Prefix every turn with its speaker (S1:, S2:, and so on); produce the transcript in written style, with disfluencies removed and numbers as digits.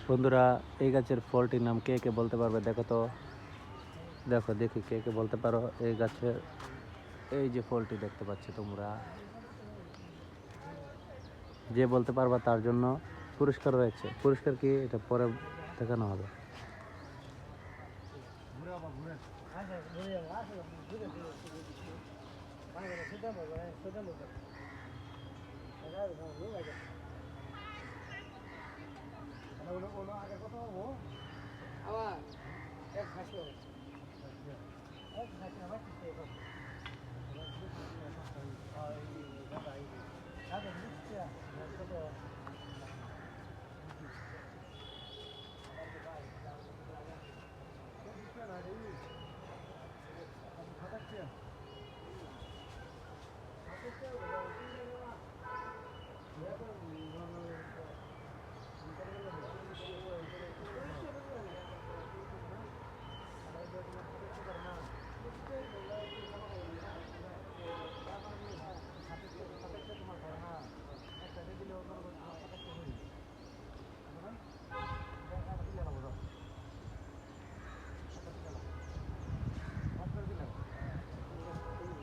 S1: বন্ধুরা, এই গাছের ফলটির নাম কে কে বলতে পারবে? দেখো তো, দেখি কে কে বলতে পারো। এই গাছের এই যে ফলটি দেখতে পাচ্ছ তোমরা, যে বলতে পারবা তার জন্য পুরস্কার রয়েছে। পুরস্কার কি এটা পরে দেখানো হবে।
S2: আবার এক হাসি